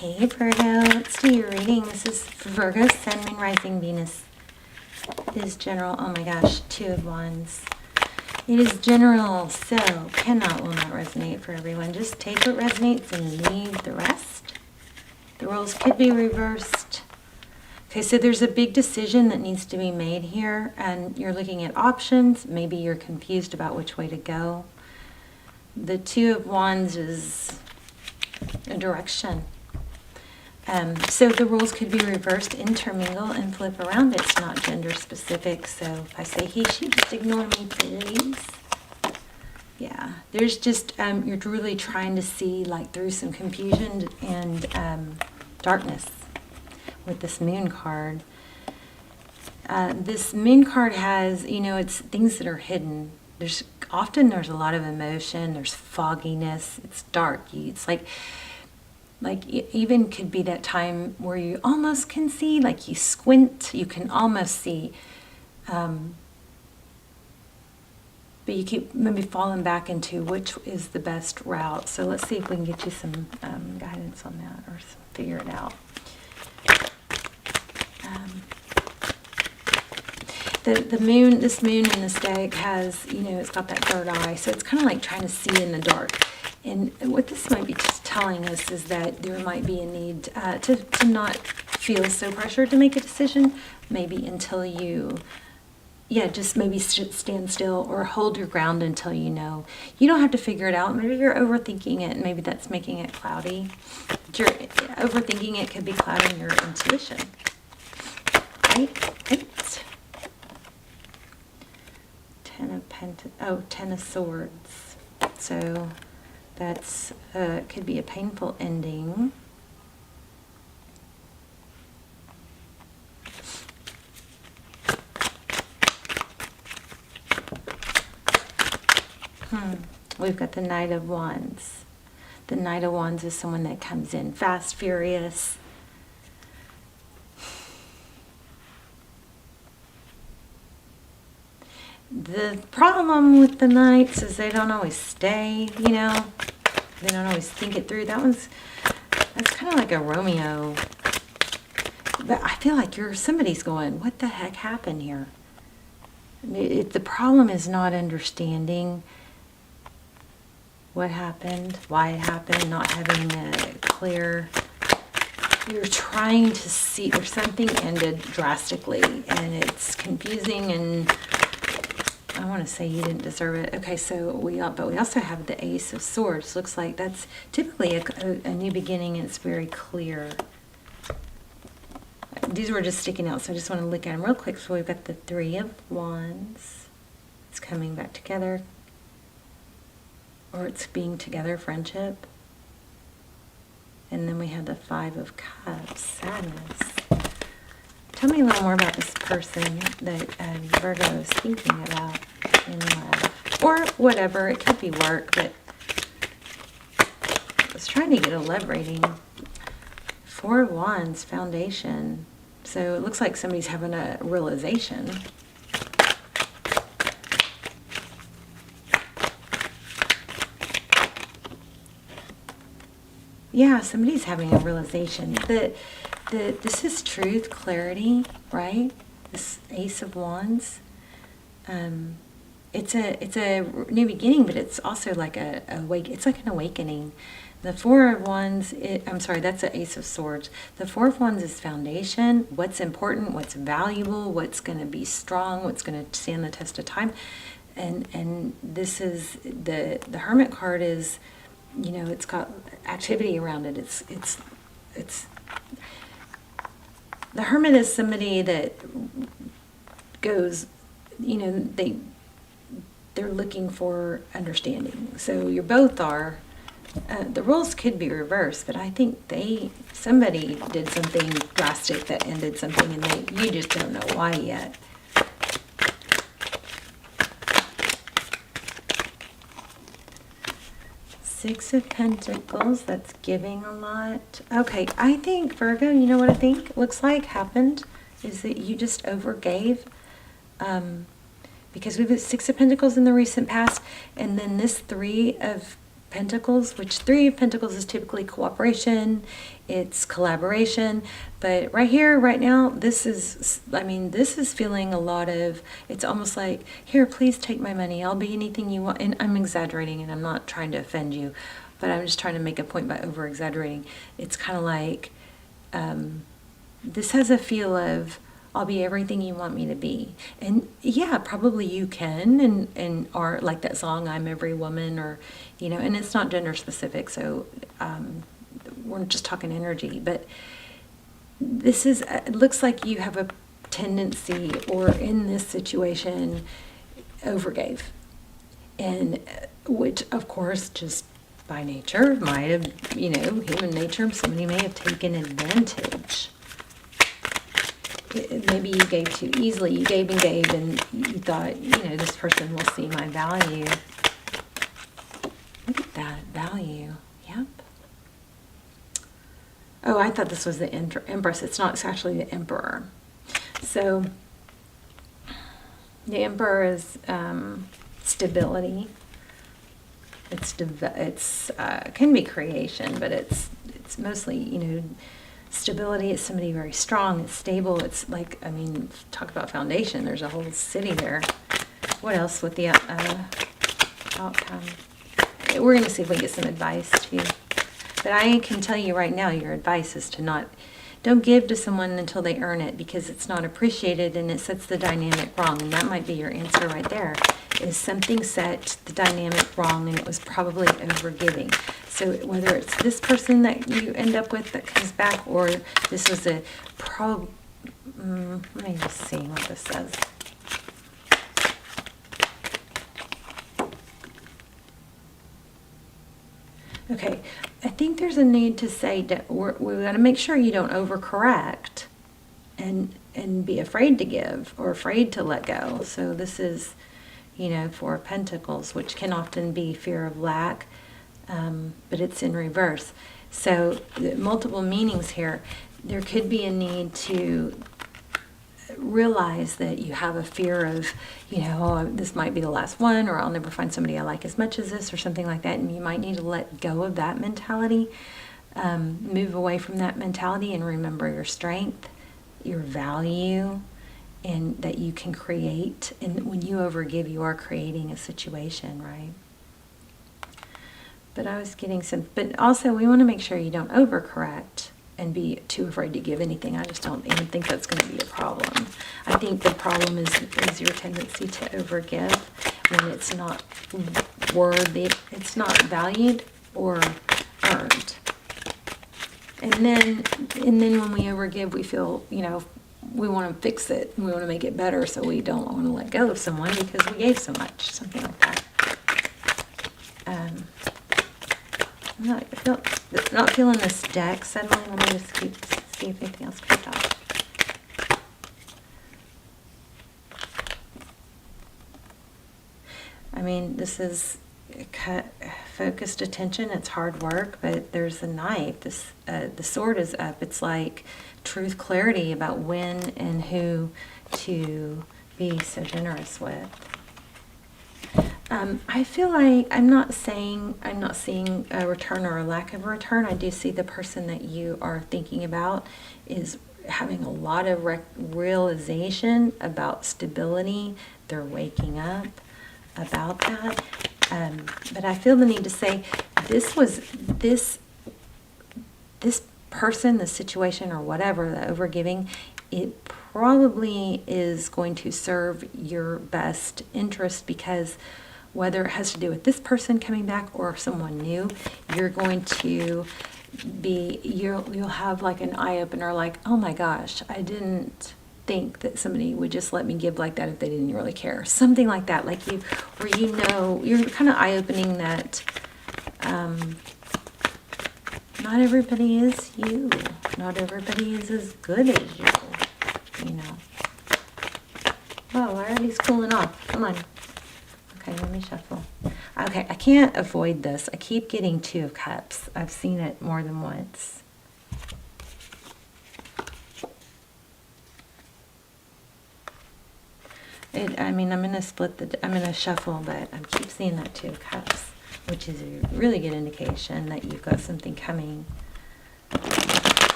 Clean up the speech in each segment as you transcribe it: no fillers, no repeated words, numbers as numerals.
Hey Virgo, let's do your reading. This is Virgo, Sun, Moon, Rising, Venus. It is general. Oh my gosh, Two of Wands. It is general, so cannot, will not resonate for everyone. Just take what resonates and leave the rest. The roles could be reversed. Okay, so there's a big decision that needs to be made here, and you're looking at options. Maybe you're confused about which way to go. The Two of Wands is a direction. So the roles could be reversed, intermingle, and flip around. It's not gender specific, so if I say he, she, just ignore me, please. Yeah, there's just, you're really trying to see like through some confusion and darkness with this Moon card. This Moon card has, you know, it's things that are hidden. There's a lot of emotion, there's fogginess, it's dark. It's like it even could be that time where you almost can see, like you squint, you can almost see, but you keep maybe falling back into which is the best route. So let's see if we can get you some guidance on that, or figure it out. The moon, this moon in this deck has, you know, it's got that third eye, so it's kind of like trying to see in the dark. And what this might be just telling us is that there might be a need to not feel so pressured to make a decision, maybe until you, just maybe stand still or hold your ground until you know. You don't have to figure it out. Maybe you're overthinking it, and maybe that's making it cloudy. Overthinking it could be clouding your intuition. Right? Ten of Swords. So that's could be a painful ending. We've got the Knight of Wands. The Knight of Wands is someone that comes in fast, furious. The problem with the Knights is they don't always stay, you know. They don't always think it through. That's kind of like a Romeo. But I feel like somebody's going, what the heck happened here? The problem is not understanding what happened, why it happened, not having a clear. You're trying to see, or something ended drastically, and it's confusing, and I want to say you didn't deserve it. Okay, so but we also have the Ace of Swords. Looks like that's typically a new beginning, and it's very clear. These were just sticking out, so I just want to look at them real quick. So we've got the Three of Wands. It's coming back together, or it's being together, friendship. And then we have the Five of Cups, sadness. Tell me a little more about this person that Virgo is thinking about in love. Or whatever, it could be work, but I was trying to get a love reading. Four of Wands, foundation. So it looks like somebody's having a realization. Yeah, somebody's having a realization that this is truth, clarity, right? This Ace of Wands. It's a new beginning, but it's also like it's like an awakening. The Four of Wands, that's an Ace of Swords. The Four of Wands is foundation, what's important, what's valuable, what's going to be strong, what's going to stand the test of time. And this is, the Hermit card is, you know, it's got activity around it. It's the Hermit is somebody that goes, you know, they're looking for understanding. So you both are. The roles could be reversed, but I think somebody did something drastic that ended something, and you just don't know why yet. Six of Pentacles, that's giving a lot. Okay, I think, Virgo, you know what I think looks like happened is that you just overgave. Because we've got Six of Pentacles in the recent past, and then this Three of Pentacles, which Three of Pentacles is typically cooperation, it's collaboration, but right here, right now, this is, I mean, this is feeling a lot of, it's almost like, here, please take my money, I'll be anything you want, and I'm exaggerating, and I'm not trying to offend you, but I'm just trying to make a point by over-exaggerating. It's kind of like, this has a feel of, I'll be everything you want me to be. And yeah, probably you can, and are like that song, I'm Every Woman, or, you know, and it's not gender specific, so we're just talking energy, but this is, it looks like you have a tendency, or in this situation, overgave. And which, of course, just by nature, might have, you know, human nature, somebody may have taken advantage. Maybe you gave too easily. You gave, and you thought, you know, this person will see my value. Look at that, value. Yep. Oh, I thought this was the Empress. It's not. It's actually the Emperor. So the Emperor is stability. It's can be creation, but it's mostly, you know, stability. It's somebody very strong. It's stable. It's like, I mean, talk about foundation. There's a whole city there. What else with the outcome? We're going to see if we get some advice too. But I can tell you right now, your advice is to don't give to someone until they earn it, because it's not appreciated and it sets the dynamic wrong. And that might be your answer right there, is something set the dynamic wrong and it was probably overgiving. So whether it's this person that you end up with that comes back, or this was a let me just see what this says. Okay, I think there's a need to say that we got to make sure you don't overcorrect and be afraid to give or afraid to let go. So this is, you know, Four of Pentacles, which can often be fear of lack, but it's in reverse. So multiple meanings here. There could be a need to realize that you have a fear of, you know, oh, this might be the last one, or I'll never find somebody I like as much as this, or something like that, and you might need to let go of that mentality, move away from that mentality, and remember your strength, your value, and that you can create. And when you overgive, you are creating a situation, right? But I was getting some, but also we want to make sure you don't overcorrect and be too afraid to give anything. I just don't even think that's going to be a problem. I think the problem is your tendency to overgive when it's not worthy, it's not valued or earned. And then when we overgive, we feel, you know, we want to fix it. We want to make it better, so we don't want to let go of someone because we gave so much, something like that. I'm not feeling this deck suddenly. Let me just see if anything else comes out. I mean, this is focused attention. It's hard work, but there's a knife. The sword is up. It's like truth, clarity about when and who to be so generous with. I feel like I'm not seeing a return or a lack of a return. I do see the person that you are thinking about is having a lot of realization about stability. They're waking up about that. But I feel the need to say this person, the situation, or whatever, the overgiving, it probably is going to serve your best interest, because whether it has to do with this person coming back or someone new, you're going to be, you'll have like an eye-opener, like, oh my gosh, I didn't think that somebody would just let me give like that if they didn't really care. Something like that, like where you know, you're kind of eye-opening that not everybody is you. Not everybody is as good as you know. Oh, why are these cooling off? Come on. Okay, let me shuffle. Okay, I can't avoid this. I keep getting Two of Cups. I've seen it more than once. I mean, I'm going to shuffle, but I keep seeing that Two of Cups. which is a really good indication that you've got something coming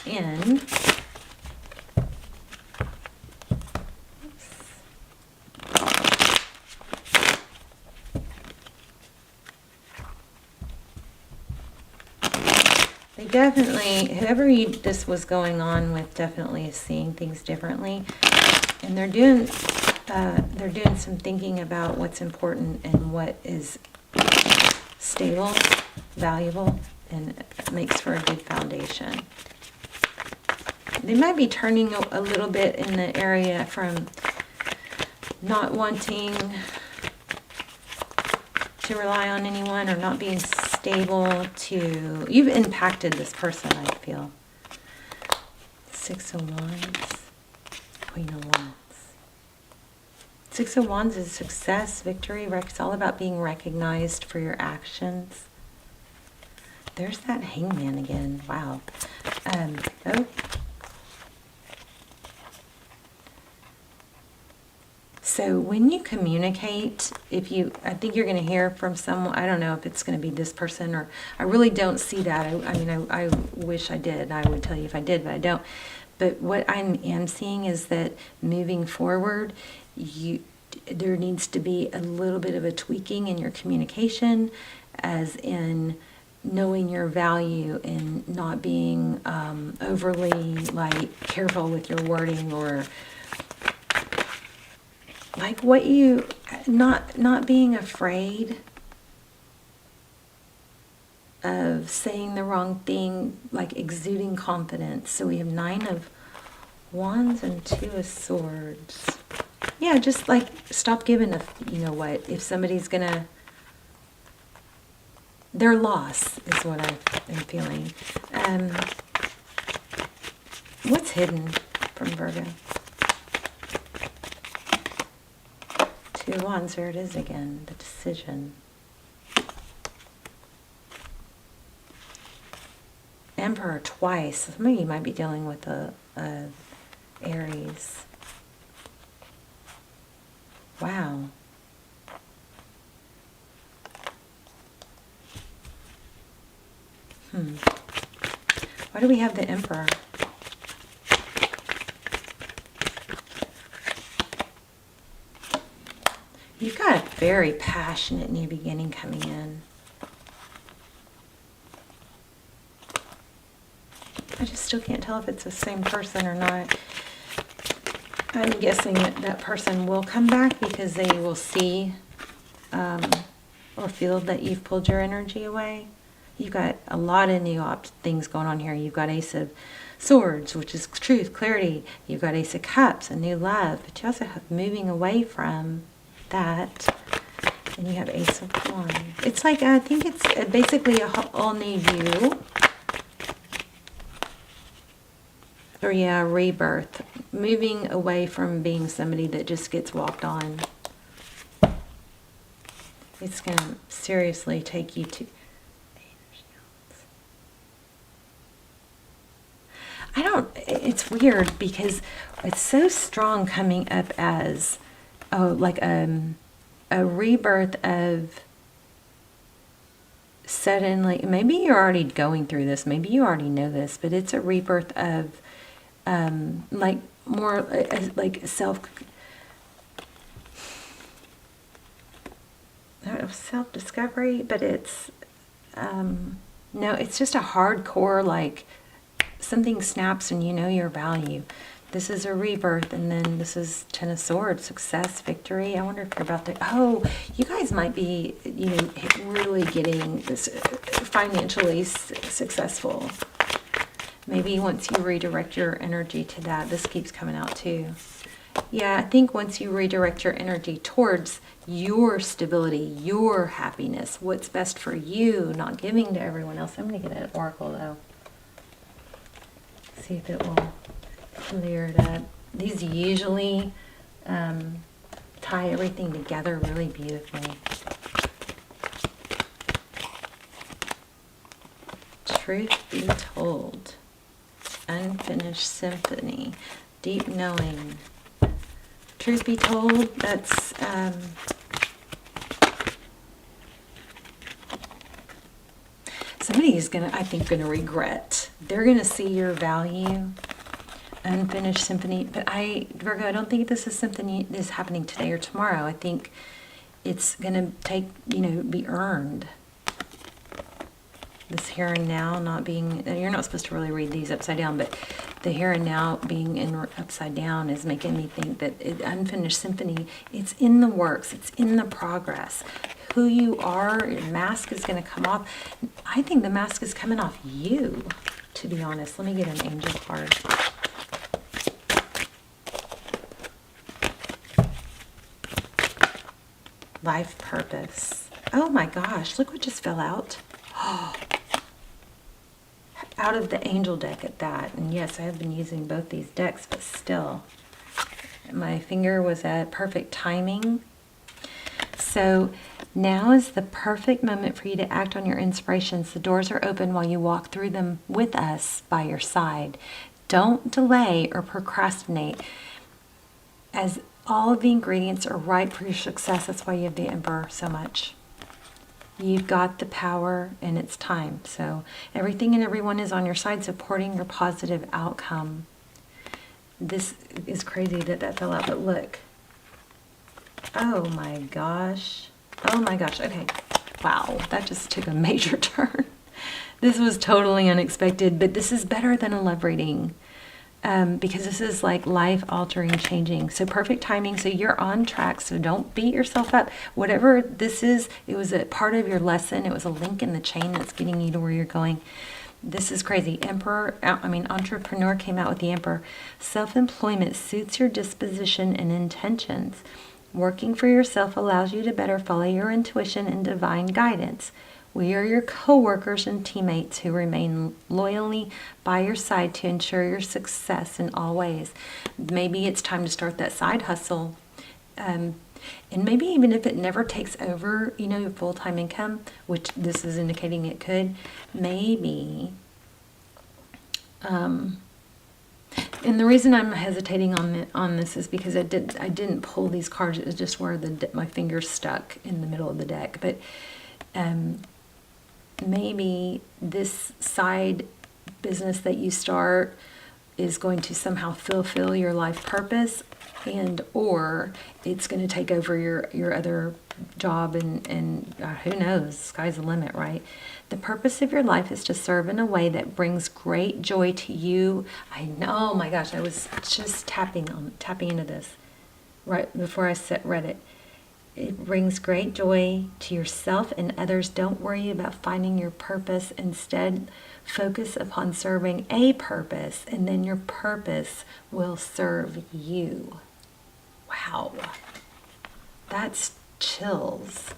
in. They definitely, whoever this was going on with, definitely is seeing things differently, and they're doing some thinking about what's important and what is stable, valuable, and makes for a good foundation. They might be turning a little bit in the area from not wanting to rely on anyone or not being stable to, you've impacted this person, I feel. 6 of Wands, Queen of Wands. 6 of Wands is success, victory. It's all about being recognized for your actions. There's that Hangman again. Wow. Oh. So when you communicate, I think you're going to hear from someone. I don't know if it's going to be this person, or I really don't see that. I wish I did. I would tell you if I did, but I don't. But what I am seeing is that moving forward, there needs to be a little bit of a tweaking in your communication, as in knowing your value and not being overly careful with your wording, or not being afraid of saying the wrong thing, exuding confidence. So we have 9 of Wands and 2 of Swords. Yeah, just stop giving if somebody's gonna, their loss is what I am feeling. What's hidden from Virgo? 2 of Wands, there it is again, the decision. Emperor twice. Some of you might be dealing with a Aries. Wow. Why do we have the Emperor? You've got a very passionate new beginning coming in. I just still can't tell if it's the same person or not. I'm guessing that person will come back because they will see or feel that you've pulled your energy away. You've got a lot of new things going on here. You've got Ace of Swords, which is truth, clarity. You've got Ace of Cups, a new love. But you also have moving away from that. And you have Ace of Wands. It's I think it's basically a all new you. Or yeah, rebirth. Moving away from being somebody that just gets walked on. It's going to seriously take you to... it's weird because it's so strong coming up as a rebirth of suddenly, maybe you're already going through this, maybe you already know this, but it's a rebirth of more self-discovery, but it's no, it's just a hardcore something snaps and you know your value. This is a rebirth, and then this is Ten of Swords, success, victory. I wonder if you're about to, you guys might be, really getting this financially successful. Maybe once you redirect your energy to that, this keeps coming out too. Yeah, I think once you redirect your energy towards your stability, your happiness, what's best for you, not giving to everyone else. I'm going to get an oracle though. See if it will clear it up. These usually tie everything together really beautifully. Truth be told. Unfinished symphony. Deep knowing. Truth be told, that's somebody's I think, gonna regret. They're gonna see your value. Unfinished symphony. But Virgo, I don't think this is something that is happening today or tomorrow. I think it's gonna take, be earned. This here and now not being, you're not supposed to really read these upside down, but the here and now being upside down is making me think that unfinished symphony, it's in the works, it's in the progress. Who you are, your mask is going to come off. I think the mask is coming off you, to be honest. Let me get an angel card. Life purpose. Oh my gosh, look what just fell out. Oh. Out of the angel deck at that. And yes, I have been using both these decks, but still, my finger was at perfect timing. So now is the perfect moment for you to act on your inspirations. The doors are open while you walk through them with us by your side. Don't delay or procrastinate, as all of the ingredients are ripe for your success. That's why you have the Emperor so much. You've got the power and it's time. So everything and everyone is on your side supporting your positive outcome. This is crazy that fell out, but look. Oh my gosh. Oh my gosh. Okay. Wow. That just took a major turn. This was totally unexpected, but this is better than a love reading. Because this is like life-altering, changing. So perfect timing. So you're on track. So don't beat yourself up. Whatever this is, it was a part of your lesson. It was a link in the chain that's getting you to where you're going. This is crazy. Entrepreneur came out with the Emperor. Self-employment suits your disposition and intentions. Working for yourself allows you to better follow your intuition and divine guidance. We are your co-workers and teammates who remain loyally by your side to ensure your success in all ways. Maybe it's time to start that side hustle. And maybe even if it never takes over, your full-time income, which this is indicating it could, maybe. And the reason I'm hesitating on this is because I didn't pull these cards. It was just where my fingers stuck in the middle of the deck. But maybe this side business that you start is going to somehow fulfill your life purpose, and or it's going to take over your other job, and who knows, sky's the limit, right? The purpose of your life is to serve in a way that brings great joy to you. I know, oh my gosh, I was just tapping into this right before I read it. It brings great joy to yourself and others. Don't worry about finding your purpose. Instead, focus upon serving a purpose, and then your purpose will serve you. Wow. That's chills.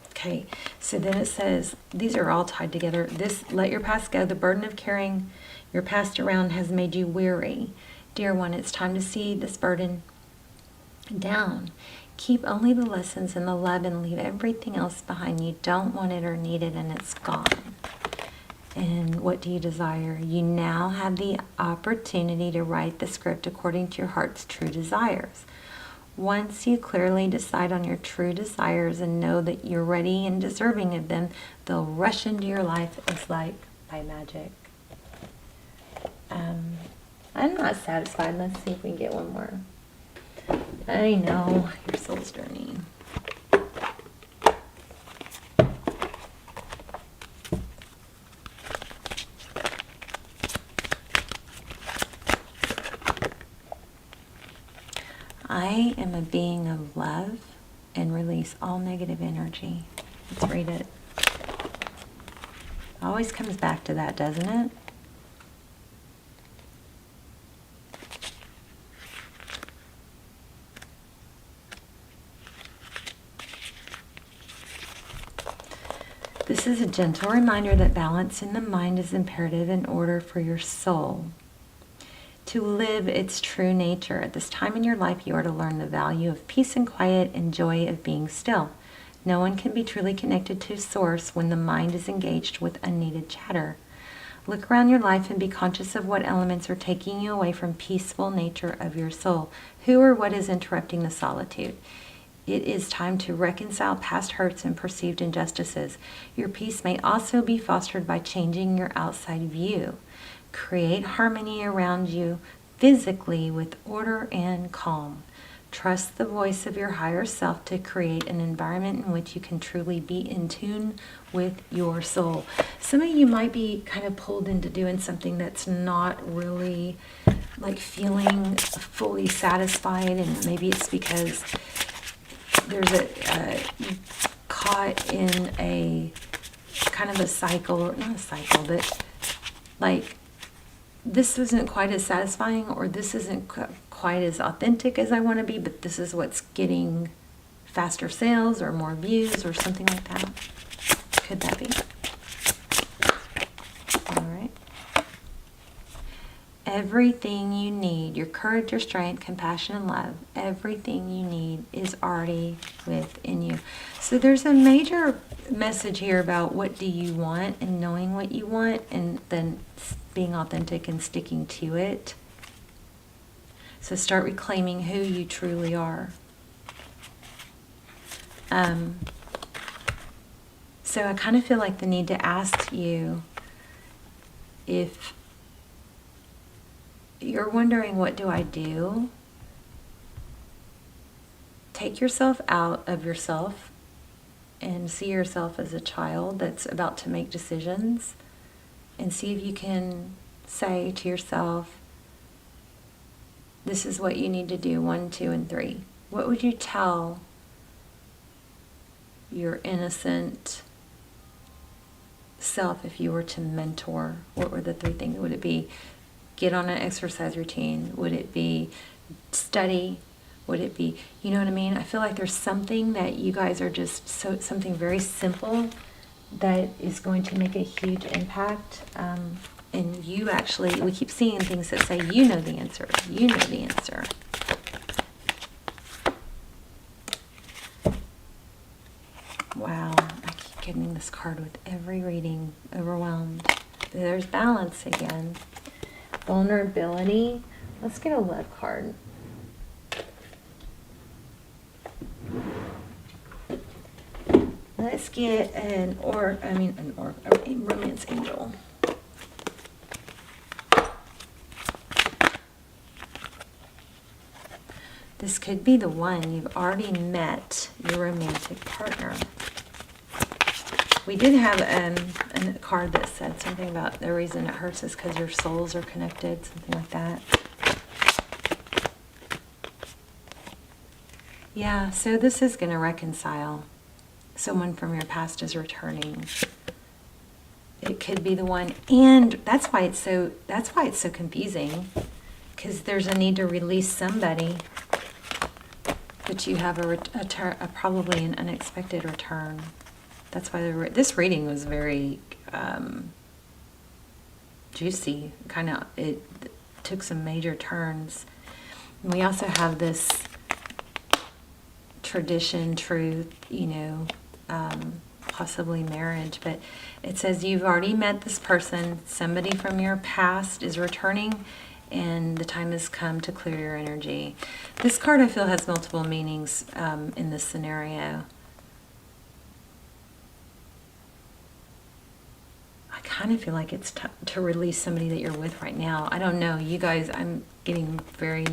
Okay, so then it says, these are all tied together. Let your past go. The burden of carrying your past around has made you weary. Dear one, it's time to see this burden down. Keep only the lessons and the love and leave everything else behind. You don't want it or need it, and it's gone. And what do you desire? You now have the opportunity to write the script according to your heart's true desires. Once you clearly decide on your true desires and know that you're ready and deserving of them, they'll rush into your life as like by magic. I'm not satisfied. Let's see if we can get one more. I know, your soul's journey. I am a being of love and release all negative energy. Let's read it. Always comes back to that, doesn't it? This is a gentle reminder that balance in the mind is imperative in order for your soul to live its true nature. At this time in your life, you are to learn the value of peace and quiet and joy of being still. No one can be truly connected to Source when the mind is engaged with unneeded chatter. Look around your life and be conscious of what elements are taking you away from peaceful nature of your soul. Who or what is interrupting the solitude? It is time to reconcile past hurts and perceived injustices. Your peace may also be fostered by changing your outside view. Create harmony around you physically with order and calm. Trust the voice of your higher self to create an environment in which you can truly be in tune with your soul. Some of you might be kind of pulled into doing something that's not really like feeling fully satisfied, and maybe it's because there's you caught in a kind of a cycle, or not a cycle, but like this isn't quite as satisfying, or this isn't quite as authentic as I want to be, but this is what's getting faster sales or more views or something like that. Could that be? All right. Everything you need, your courage, your strength, compassion, and love, everything you need is already within you. So there's a major message here about what do you want, and knowing what you want, and then being authentic and sticking to it. So start reclaiming who you truly are. So I kind of feel like the need to ask you, if you're wondering, what do I do? Take yourself out of yourself and see yourself as a child that's about to make decisions, and see if you can say to yourself, this is what you need to do, 1, 2, and 3. What would you tell your innocent self if you were to mentor? What were the 3 things? Would it be get on an exercise routine? Would it be study? Would it be, you know what I mean? I feel like there's something that you guys are just something very simple that is going to make a huge impact. And you actually, we keep seeing things that say, you know the answer. You know the answer. Wow, I keep getting this card with every reading. Overwhelmed. There's balance again. Vulnerability. Let's get a love card. Let's get a romance angel. This could be the one. You've already met your romantic partner. We did have a card that said something about the reason it hurts is because your souls are connected, something like that. Yeah, so this is going to reconcile. Someone from your past is returning. It could be the one, and that's why it's so confusing, because there's a need to release somebody, but you have a probably an unexpected return. That's why this reading was very juicy. It took some major turns. And we also have this tradition, truth, possibly marriage, but it says you've already met this person. Somebody from your past is returning, and the time has come to clear your energy. This card, I feel, has multiple meanings in this scenario. I kind of feel like it's to release somebody that you're with right now. I don't know. You guys, I'm getting very...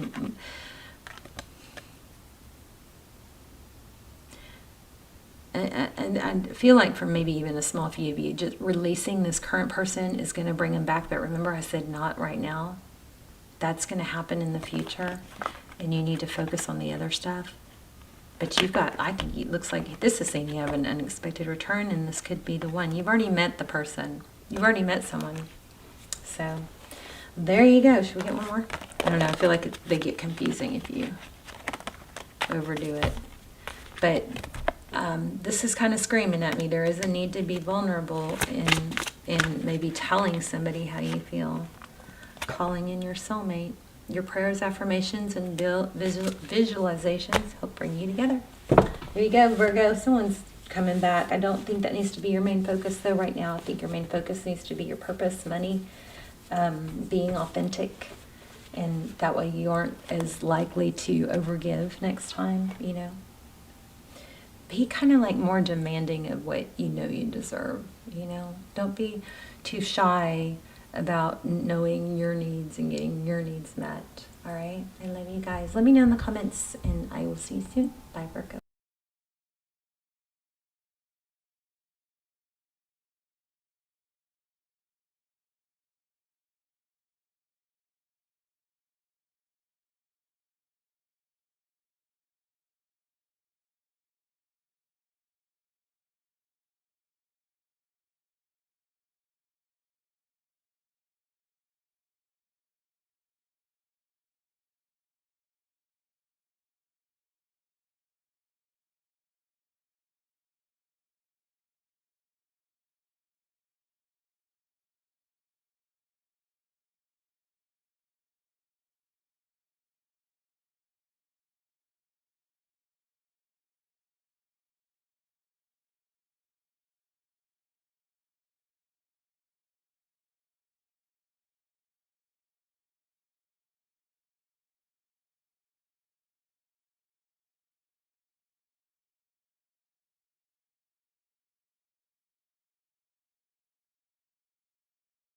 And I feel like for maybe even a small few of you, just releasing this current person is going to bring them back. But remember, I said not right now. That's going to happen in the future. And you need to focus on the other stuff. But you've got, I think it looks like this is saying you have an unexpected return, and this could be the one. You've already met the person. You've already met someone. So there you go. Should we get one more? I don't know. I feel like they get confusing if you overdo it. But this is kind of screaming at me. There is a need to be vulnerable in maybe telling somebody how you feel. Calling in your soulmate. Your prayers, affirmations, and visualizations help bring you together. There you go, Virgo. Someone's coming back. I don't think that needs to be your main focus, though, right now. I think your main focus needs to be your purpose, money, being authentic, and that way you aren't as likely to overgive next time, be kind of like more demanding of what you know you deserve, you know? Don't be too shy about knowing your needs and getting your needs met. All right? I love you guys. Let me know in the comments, and I will see you soon. Bye, Virgo.